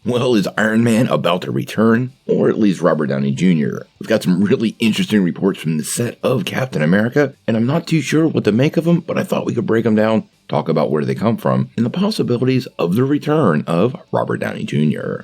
Well, is Iron Man about to return? Or at least Robert Downey Jr.? We've got some really interesting reports from the set of Captain America, and I'm not too sure what to make of them, but I thought we could break them down, talk about where they come from, and the possibilities of the return of Robert Downey Jr.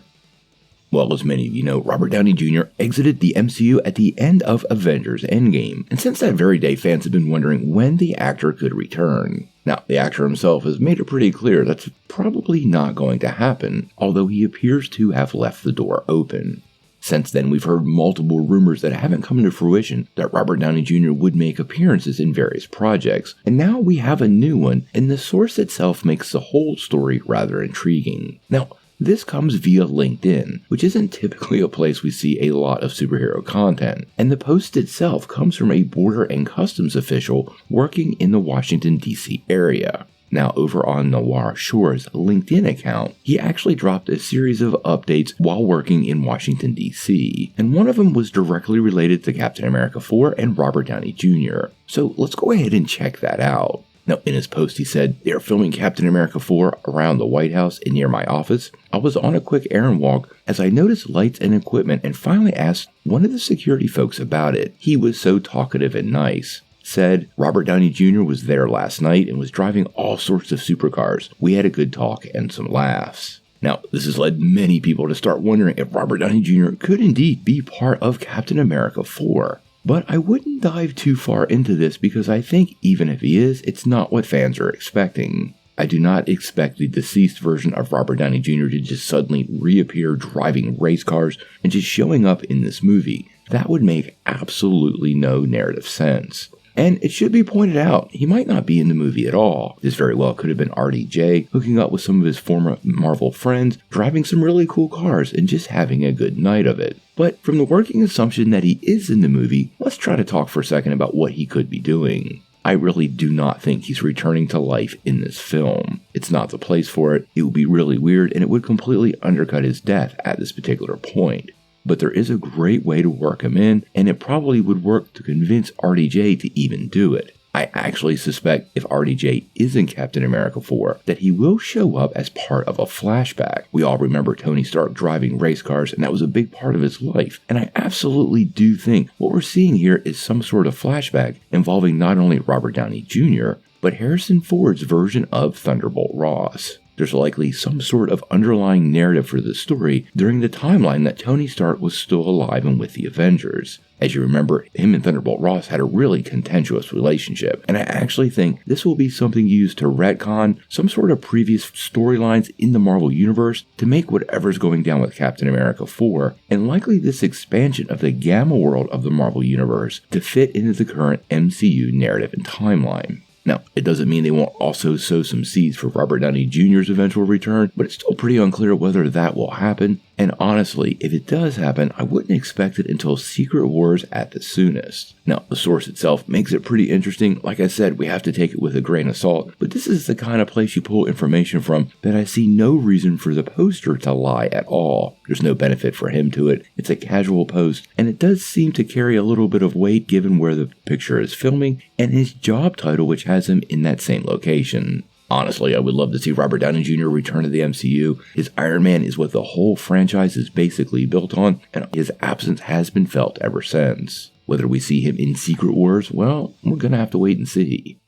Well, as many of you know, Robert Downey Jr. exited the MCU at the end of Avengers Endgame, and since that very day, fans have been wondering when the actor could return. Now, the actor himself has made it pretty clear that's probably not going to happen, although he appears to have left the door open. Since then, we've heard multiple rumors that haven't come to fruition that Robert Downey Jr. would make appearances in various projects, and now we have a new one, and the source itself makes the whole story rather intriguing. Now, this comes via LinkedIn, which isn't typically a place we see a lot of superhero content, and the post itself comes from a border and customs official working in the Washington, D.C. area. Now, over on Noir Shore's LinkedIn account, he actually dropped a series of updates while working in Washington, D.C., and one of them was directly related to Captain America 4 and Robert Downey Jr. So let's go ahead and check that out. Now, in his post, he said, "They are filming Captain America 4 around the White House and near my office. I was on a quick errand walk as I noticed lights and equipment and finally asked one of the security folks about it. He was so talkative and nice. Said Robert Downey Jr. was there last night and was driving all sorts of supercars. We had a good talk and some laughs." Now, this has led many people to start wondering if Robert Downey Jr. could indeed be part of Captain America 4. But I wouldn't dive too far into this because I think even if he is, it's not what fans are expecting. I do not expect the deceased version of Robert Downey Jr. to just suddenly reappear driving race cars and just showing up in this movie. That would make absolutely no narrative sense. And it should be pointed out, he might not be in the movie at all. This very well could have been RDJ hooking up with some of his former Marvel friends, driving some really cool cars, and just having a good night of it. But from the working assumption that he is in the movie, let's try to talk for a second about what he could be doing. I really do not think he's returning to life in this film. It's not the place for it, it would be really weird, and it would completely undercut his death at this particular point. But there is a great way to work him in, and it probably would work to convince RDJ to even do it. I actually suspect if RDJ isn't Captain America 4, that he will show up as part of a flashback. We all remember Tony Stark driving race cars, and that was a big part of his life. And I absolutely do think what we're seeing here is some sort of flashback involving not only Robert Downey Jr., but Harrison Ford's version of Thunderbolt Ross. There's likely some sort of underlying narrative for the story during the timeline that Tony Stark was still alive and with the Avengers. As you remember, him and Thunderbolt Ross had a really contentious relationship, and I actually think this will be something used to retcon some sort of previous storylines in the Marvel Universe to make whatever's going down with Captain America 4, and likely this expansion of the Gamma world of the Marvel Universe to fit into the current MCU narrative and timeline. Now, it doesn't mean they won't also sow some seeds for Robert Downey Jr.'s eventual return, but it's still pretty unclear whether that will happen, and honestly, if it does happen, I wouldn't expect it until Secret Wars at the soonest. Now, the source itself makes it pretty interesting. Like I said, we have to take it with a grain of salt, but this is the kind of place you pull information from that I see no reason for the poster to lie at all. There's no benefit for him to it. It's a casual post, and it does seem to carry a little bit of weight given where the picture is filming and his job title, which has him in that same location. Honestly, I would love to see Robert Downey Jr. return to the MCU. His Iron Man is what the whole franchise is basically built on, and his absence has been felt ever since. Whether we see him in Secret Wars, well, we're gonna have to wait and see.